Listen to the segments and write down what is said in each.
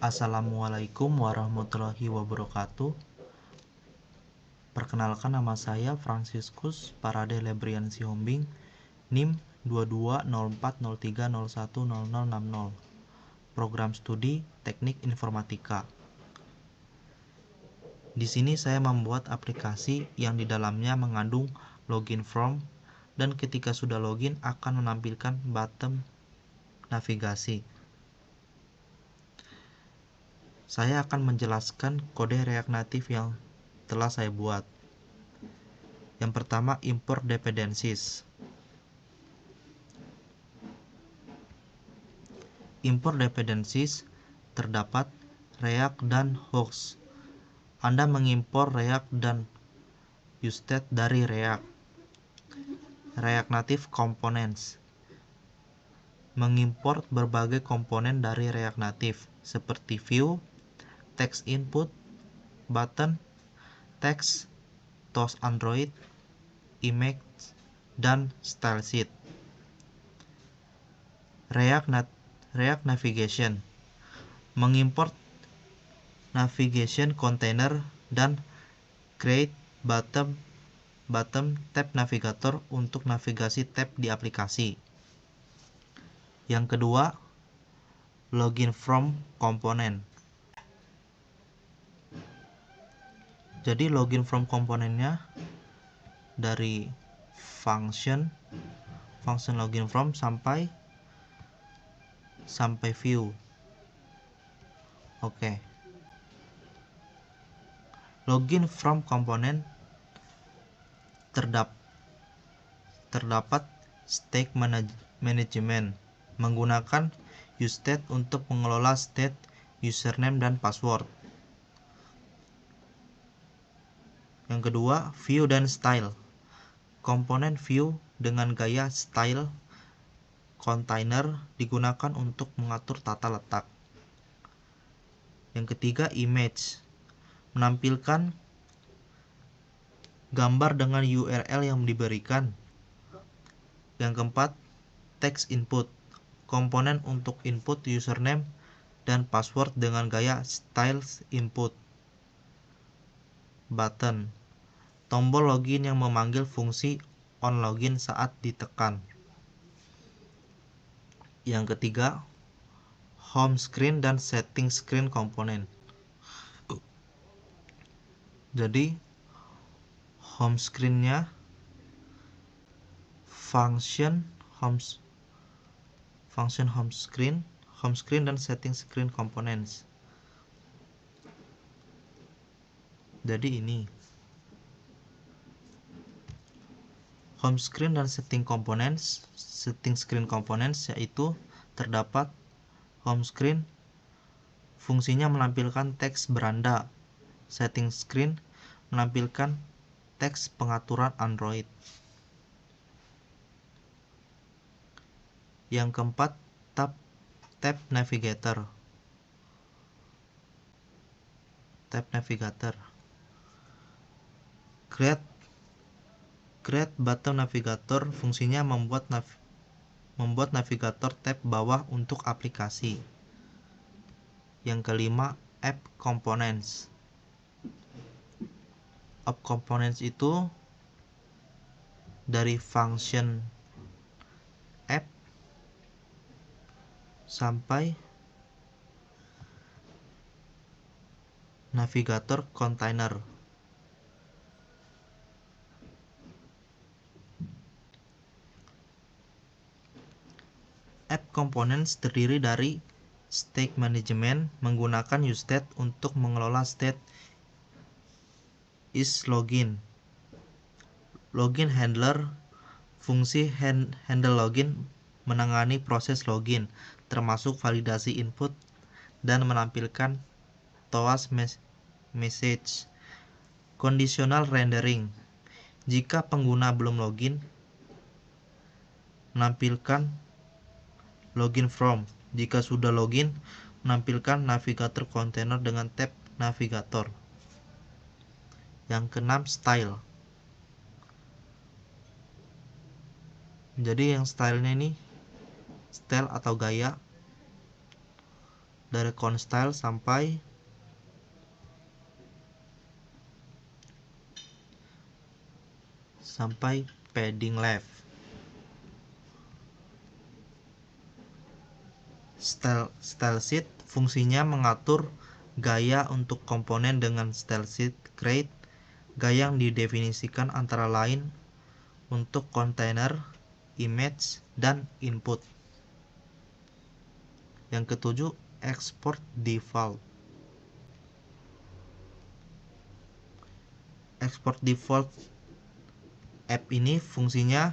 Assalamualaikum warahmatullahi wabarakatuh. Perkenalkan, nama saya Franciscus Parade Lebrian Sihombing, NIM 220403010060, Program Studi Teknik Informatika. Di sini saya membuat aplikasi yang di dalamnya mengandung login form, dan ketika sudah login akan menampilkan button navigasi. Saya akan menjelaskan kode React Native yang telah saya buat. Yang pertama, import dependencies. Import dependencies terdapat React dan Hooks. Anda mengimpor React dan UseState dari React. React Native Components mengimport berbagai komponen dari React Native seperti view, text input, button, text, toast Android, image, dan style sheet. React Navigation mengimport navigation container dan create bottom tab navigator untuk navigasi tab di aplikasi. Yang kedua, login from component. Jadi login from komponennya dari function login from sampai view. Oke. Login from component terdapat state management menggunakan UseState untuk mengelola state, username, dan password. Yang kedua, view dan style. Komponen view dengan gaya style container digunakan untuk mengatur tata letak. Yang ketiga, image menampilkan gambar dengan URL yang diberikan. Yang keempat, text input. Komponen untuk input username dan password dengan gaya style input. Button, tombol login yang memanggil fungsi on login saat ditekan. Yang ketiga, home screen dan setting screen komponen. Jadi home screen-nya function home screen dan setting screen components. Jadi ini home screen dan setting screen components yaitu terdapat home screen, fungsinya menampilkan teks beranda. Setting screen menampilkan teks pengaturan Android. Yang keempat, tab navigator. Create button navigator fungsinya membuat navigator tab bawah untuk aplikasi. Yang kelima, app components. App components itu dari function app sampai navigator container. App components terdiri dari state management menggunakan UseState untuk mengelola state is login. Login handler, fungsi handle login menangani proses login, termasuk validasi input dan menampilkan toast message. Conditional rendering, jika pengguna belum login, menampilkan login from. Jika sudah login, menampilkan navigator container dengan tab navigator. Yang keenam, style. Jadi yang stylenya ini style atau gaya dari ConStyle sampai padding left. Style sheet fungsinya mengatur gaya untuk komponen dengan style sheet create, gaya yang didefinisikan antara lain untuk kontainer, image, dan input. Yang ketujuh, export default. Export default app ini fungsinya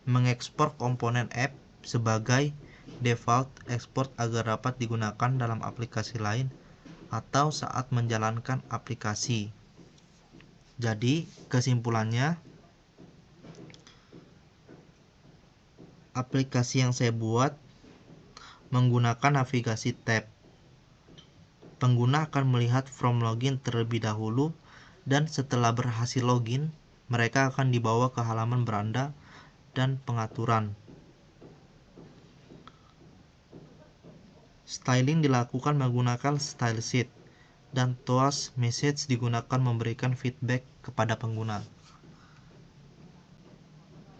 mengekspor komponen app sebagai default export agar dapat digunakan dalam aplikasi lain atau saat menjalankan aplikasi. Jadi, kesimpulannya, aplikasi yang saya buat menggunakan navigasi tab. Pengguna akan melihat from login terlebih dahulu, dan setelah berhasil login, mereka akan dibawa ke halaman beranda dan pengaturan. Styling dilakukan menggunakan style sheet, dan toast message digunakan memberikan feedback kepada pengguna.